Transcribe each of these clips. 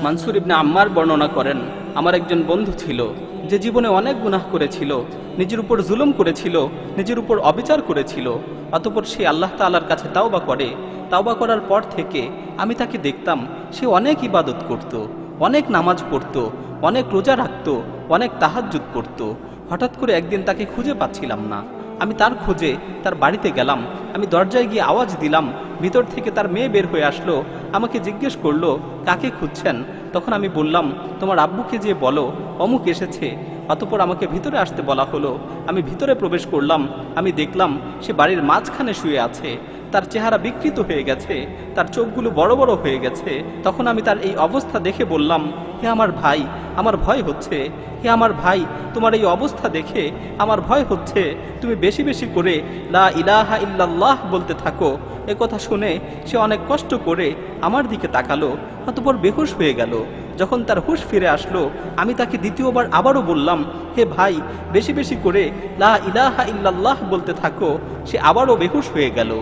মানসুর ইবনে আম্মার বর্ণনা করেন, আমার একজন বন্ধু ছিল যে জীবনে অনেক গুনাহ করেছিল, নিজের উপর জুলুম করেছিল, নিজের উপর অবিচার করেছিল। অতঃপর সে আল্লাহ তাআলার কাছে তাওবা করে। তাওবা করার পর থেকে আমি তাকে দেখতাম সে অনেক ইবাদত করত, অনেক নামাজ পড়ত, অনেক রোজা রাখত, অনেক তাহাজ্জুদ পড়ত। হঠাৎ করে একদিন তাকে খুঁজে পাচ্ছিলাম না। আমি তার খোঁজে তার বাড়িতে গেলাম। আমি দরজায় গিয়ে আওয়াজ দিলাম, ভিতর থেকে তার মেয়ে বের হয়ে আসলো। আমাকে জিজ্ঞেস করলো, কাকে খুঁজছেন? তখন আমি বললাম, তোমার আব্বুকে যে বলো অমুক এসেছে। অতঃপর আমাকে ভিতরে আসতে বলা হলো। আমি ভিতরে প্রবেশ করলাম। আমি দেখলাম সে বাড়ির মাঝখানে শুয়ে আছে। তার চেহারা বিকৃত হয়ে গেছে, তার চোখগুলো বড় বড় হয়ে গেছে। তখন আমি তার এই অবস্থা দেখে বললাম, হে আমার ভাই, আমার ভয় হচ্ছে। হে আমার ভাই, তোমার এই অবস্থা দেখে আমার ভয় হচ্ছে। তুমি বেশি বেশি করে লা ইলাহা ইল্লাল্লাহ বলতে থাকো। এ কথা শুনে সে অনেক কষ্ট করে আমার দিকে তাকালো, অতঃপর বেহুশ হয়ে গেল। যখন তার হুঁশ ফিরে আসলো, আমি তাকে দ্বিতীয়বার আবারও বললাম, হে ভাই, বেশি বেশি করে লা ইলাহা ইল্লাল্লাহ বলতে থাকো। সে আবারও বেহুশ হয়ে গেল।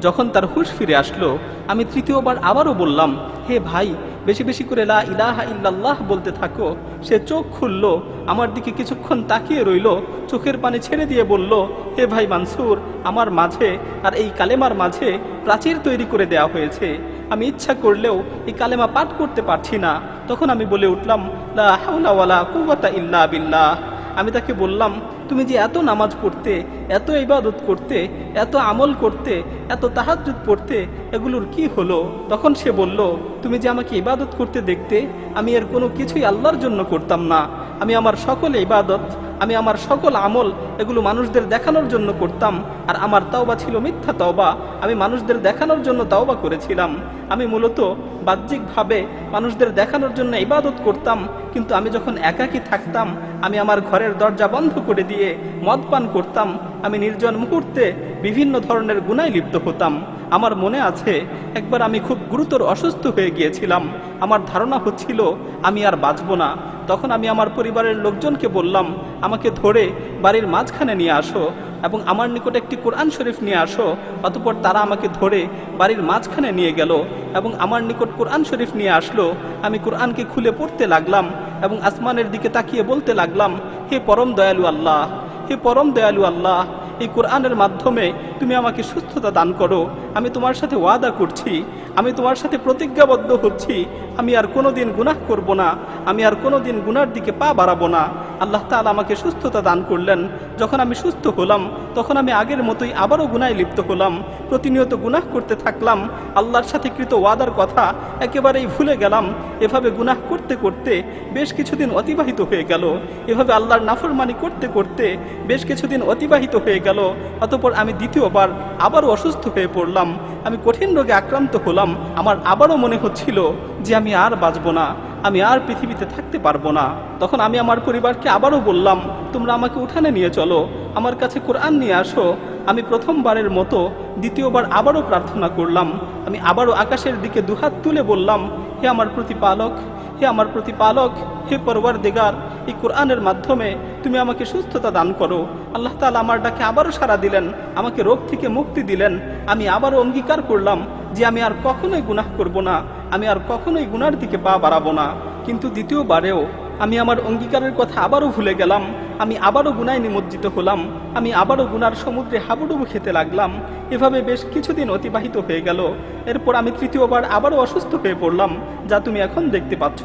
যখন তার হুঁশ ফিরে আসলো, আমি তৃতীয়বার আবারও বললাম, হে ভাই, বেশি বেশি করে লা ইলাহা ইল্লাল্লাহ বলতে থাকো। সে চোখ খুলল, আমার দিকে কিছুক্ষণ তাকিয়ে রইল, চোখের পানি ছেড়ে দিয়ে বলল, হে ভাই মানসুর, আমার মাঝে আর এই কালেমার মাঝে প্রাচীর তৈরি করে দেয়া হয়েছে। আমি ইচ্ছা করলেও এই কালেমা পাঠ করতে পারছি না। তখন আমি বলে উঠলাম, লা হাওলা ওয়ালা কুওয়াতা ইল্লা বিল্লাহ। আমি তাকে বললাম, তুমি যে এত নামাজ পড়তে, এত ইবাদত করতে, এত আমল করতে, এত তাহাজ্জুদ পড়তে, এগুলোর কি হলো? তখন সে বলল, তুমি যে আমাকে ইবাদত করতে দেখতে, আমি এর কোনো কিছুই আল্লাহর জন্য করতাম না। আমি আমার সকল ইবাদত, আমি আমার সকল আমল, এগুলো মানুষদের দেখানোর জন্য করতাম। আর আমার তাওবা ছিল মিথ্যা তাওবা। আমি মানুষদের দেখানোর জন্য তাওবা করেছিলাম। আমি মূলত বাহ্যিকভাবে মানুষদের দেখানোর জন্য ইবাদত করতাম, কিন্তু আমি যখন একাকী থাকতাম, আমি আমার ঘরের দরজা বন্ধ করে দিয়ে মদ পান করতাম। আমি নির্জন মুহূর্তে বিভিন্ন ধরনের গুনায় লিপ্ত হতাম। আমার মনে আছে, একবার আমি খুব গুরুতর অসুস্থ হয়ে গিয়েছিলাম। আমার ধারণা হচ্ছিল আমি আর বাঁচব না। তখন আমি আমার পরিবারের লোকজনকে বললাম, আমাকে ধরে বাড়ির মাঝখানে নিয়ে আসো এবং আমার নিকট একটি কোরআন শরীফ নিয়ে আসো। অতঃপর তারা আমাকে ধরে বাড়ির মাঝখানে নিয়ে গেল এবং আমার নিকট কোরআন শরীফ নিয়ে আসলো। আমি কোরআনকে খুলে পড়তে লাগলাম এবং আসমানের দিকে তাকিয়ে বলতে লাগলাম, হে পরম দয়ালু আল্লাহ, হে পরম দয়ালু আল্লাহ, এই কোরআনের মাধ্যমে তুমি আমাকে সুস্থতা দান করো। আমি তোমার সাথে ওয়াদা করছি, আমি তোমার সাথে প্রতিজ্ঞাবদ্ধ হচ্ছি, আমি আর কোনোদিন গুনাহ করব না, আমি আর কোনোদিন গুনার দিকে পা বাড়াবো না। আল্লাহ তাআলা আমাকে সুস্থতা দান করলেন। যখন আমি সুস্থ হলাম, তখন আমি আগের মতোই আবারও গুনায় লিপ্ত হলাম। প্রতিনিয়ত গুনাহ করতে থাকলাম। আল্লাহর সাথে কৃত ওয়াদার কথা একেবারেই ভুলে গেলাম। এভাবে গুনাহ করতে করতে বেশ কিছুদিন অতিবাহিত হয়ে গেল। এভাবে আল্লাহর নাফরমানি করতে করতে বেশ কিছুদিন অতিবাহিত হয়ে গেল। অতঃপর আমি দ্বিতীয়বার আবারও অসুস্থ হয়ে পড়লাম। আমি কঠিন রোগে আক্রান্ত হলাম। আমার আবারও মনে হচ্ছিল যে আমি আর বাঁচব না, আমি আর পৃথিবীতে থাকতে পারবো না। তখন আমি আমার পরিবারকে আবারও বললাম, তোমরা আমাকে উঠানে নিয়ে চলো, আমার কাছে কোরআন নিয়ে আসো। আমি প্রথমবারের মতো দ্বিতীয়বার আবারও প্রার্থনা করলাম। আমি আবারও আকাশের দিকে দুহাত তুলে বললাম, হে আমার প্রতিপালক, হে আমার প্রতিপালক, হে পরওয়ারদিগার, এই কোরআনের মাধ্যমে তুমি আমাকে সুস্থতা দান করো। আল্লাহ তাআলা আমার ডাকে আবারও সাড়া দিলেন, আমাকে রোগ থেকে মুক্তি দিলেন। আমি আবারও অঙ্গীকার করলাম যে আমি আর কখনোই গুনাহ করব না, আমি আর কখনোই গুনার দিকে পা বাড়াবো না। কিন্তু দ্বিতীয়বারেও আমি আমার অঙ্গীকারের কথা আবারও ভুলে গেলাম। আমি আবারও গুনায় নিমজ্জিত হলাম। আমি আবারও গুনার সমুদ্রে হাবুডুবু খেতে লাগলাম। এভাবে বেশ কিছুদিন অতিবাহিত হয়ে গেল। এরপর আমি তৃতীয়বার আবারও অসুস্থ হয়ে পড়লাম, যা তুমি এখন দেখতে পাচ্ছ।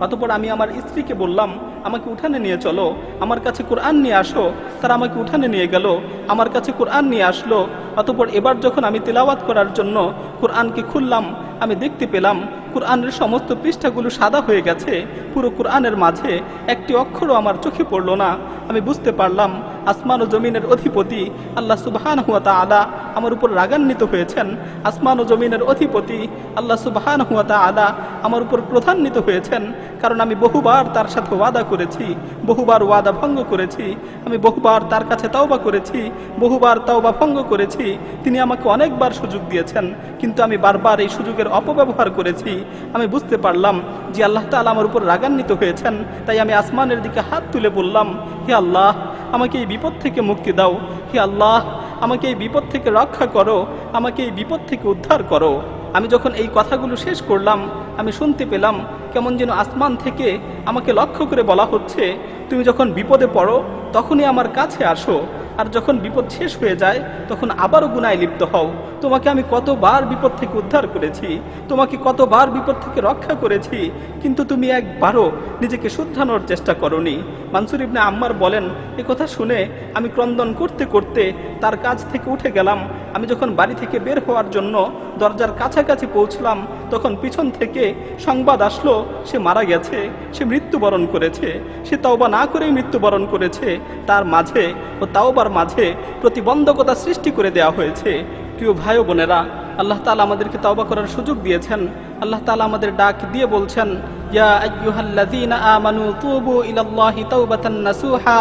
অতঃপর আমি আমার স্ত্রীকে বললাম, আমাকে উঠানে নিয়ে চলো, আমার কাছে কোরআন নিয়ে আসো। তারা আমাকে উঠানে নিয়ে গেল, আমার কাছে কোরআন নিয়ে আসলো। অতঃপর এবার যখন আমি তিলাওয়াত করার জন্য কোরআনকে খুললাম, আমি দেখতে পেলাম কোরআনের সমস্ত পৃষ্ঠাগুলো সাদা হয়ে গেছে। পুরো কোরআনের মাঝে একটি অক্ষরও আমার চোখে পড়ল না। আমি বুঝতে পারলাম আসমান ও জমিনের অধিপতি আল্লাহ সুবহানাহু ওয়া তাআলা আমার উপর রাগান্বিত হয়েছেন। আসমান ও জমিনের অধিপতি আল্লাহ সুবহানাহু ওয়া তাআলা আমার উপর ক্রোধান্বিত হয়েছেন, কারণ আমি বহুবার তার সাথে ওয়াদা করেছি, বহুবার ওয়াদা ভঙ্গ করেছি। আমি বহুবার তার কাছে তাওবা করেছি, বহুবার তাওবা ভঙ্গ করেছি। তিনি আমাকে অনেকবার সুযোগ দিয়েছেন, কিন্তু আমি বারবার এই সুযোগের অপব্যবহার করেছি। আমি বুঝতে পারলাম যে আল্লাহ তাআলা আমার উপর রাগান্বিত হয়েছেন। তাই আমি আসমানের দিকে হাত তুলে বললাম, হে আল্লাহ, আমাকে এই বিপদ থেকে মুক্তি দাও। হে আল্লাহ, আমাকে এই বিপদ থেকে রক্ষা করো, আমাকে এই বিপদ থেকে উদ্ধার করো। আমি যখন এই কথাগুলো শেষ করলাম, আমি শুনতে পেলাম কেমন যেন আসমান থেকে আমাকে লক্ষ্য করে বলা হচ্ছে, তুমি যখন বিপদে পড়ো তখনই আমার কাছে আসো, আর যখন বিপদ শেষ হয়ে যায় তখন আবারও গুনায় লিপ্ত হও। তোমাকে আমি কতবার বিপদ থেকে উদ্ধার করেছি, তোমাকে কতবার বিপদ থেকে রক্ষা করেছি, কিন্তু তুমি একবারও নিজেকে শুধরানোর চেষ্টা করনি। মানসুর ইবনে আম্মার বলেন, এ কথা শুনে আমি ক্রন্দন করতে করতে তার কাছ থেকে উঠে গেলাম। আমি যখন বাড়ি থেকে বের হওয়ার জন্য দরজার কাছাকাছি পৌঁছলাম, তখন পিছন থেকে সংবাদ আসলো সে মারা গেছে, সে মৃত্যুবরণ করেছে। সে তওবা না করেই মৃত্যুবরণ করেছে। তার মাঝে ও তাওবার মাঝে প্রতিবন্ধকতা সৃষ্টি করে দেওয়া হয়েছে। প্রিয় ভাই ও বোনেরা, আল্লাহ তাআলা আমাদেরকে তওবা করার সুযোগ দিয়েছেন। আল্লাহ তাআলা আমাদের ডাক দিয়ে বলছেন, ইয়া আইয়ুহাল্লাযীনা আমানু তুবু ইলাল্লাহি তাওবাতান নাসুহা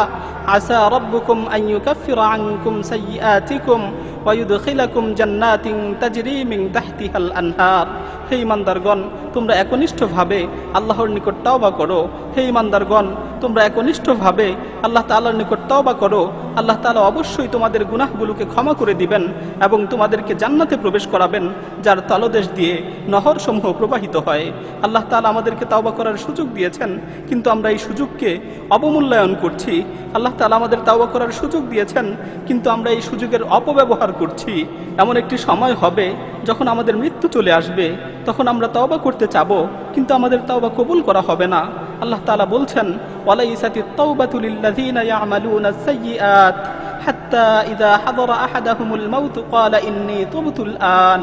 আসা রাব্বুকুম আন ইউকাফিরা আনকুম সাইয়্যাতিকুম ওয়া ইউদখিলাকুম জান্নাতিন তাজরি মিন তাহতিহাল আনহার। হে ঈমানদারগণ, তোমরা একনিষ্ঠভাবে আল্লাহর নিকট তওবা করো। হে ঈমানদারগণ, তোমরা একনিষ্ঠভাবে আল্লাহ তাআলার নিকট তওবা করো। আল্লাহ তাআলা অবশ্যই তোমাদের গুনাহগুলোকে ক্ষমা করে দিবেন এবং তোমাদেরকে জান্নাতে প্রবেশ করাবেন, যার তলদেশ দিয়ে নহরসমূহ প্রবাহিত হয়। আল্লাহ তাআলা আমাদেরকে তওবা করার সুযোগ দিয়েছেন, কিন্তু আমরা এই সুযোগকে অবমূল্যায়ন করছি। আল্লাহ তাআলা আমাদের তওবা করার সুযোগ দিয়েছেন, কিন্তু আমরা এই সুযোগের অপব্যবহার করছি। এমন একটি সময় হবে যখন আমাদের মৃত্যু চলে আসবে, তখন আমরা তওবা করতে চাবো, কিন্তু আমাদের তওবা কবুল করা হবে না। আল্লাহ তাআলা বলছেন, ওয়ালাইসাতিত তাওবাতু লিল্লাযীনা ইয়ামালুনাস সাইয়্যাত হাত্তা ইযা হাদারা আহাদাহুমুল মাউত ক্বালা ইন্নী তুবতুল আন।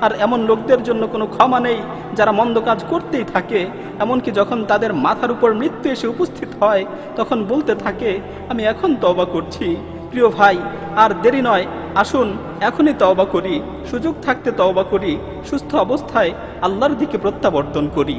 আর এমন লোকদের জন্য কোনো ক্ষমা নেই যারা মন্দ কাজ করতেই থাকে, এমনকি যখন তাদের মাথার উপর মৃত্যু এসে উপস্থিত হয় তখন বলতে থাকে, আমি এখন তওবা করছি। প্রিয় ভাই, আর দেরি নয়, আসুন এখনই তওবা করি, সুযোগ থাকতে তওবা করি, সুস্থ অবস্থায় আল্লাহর দিকে প্রত্যাবর্তন করি।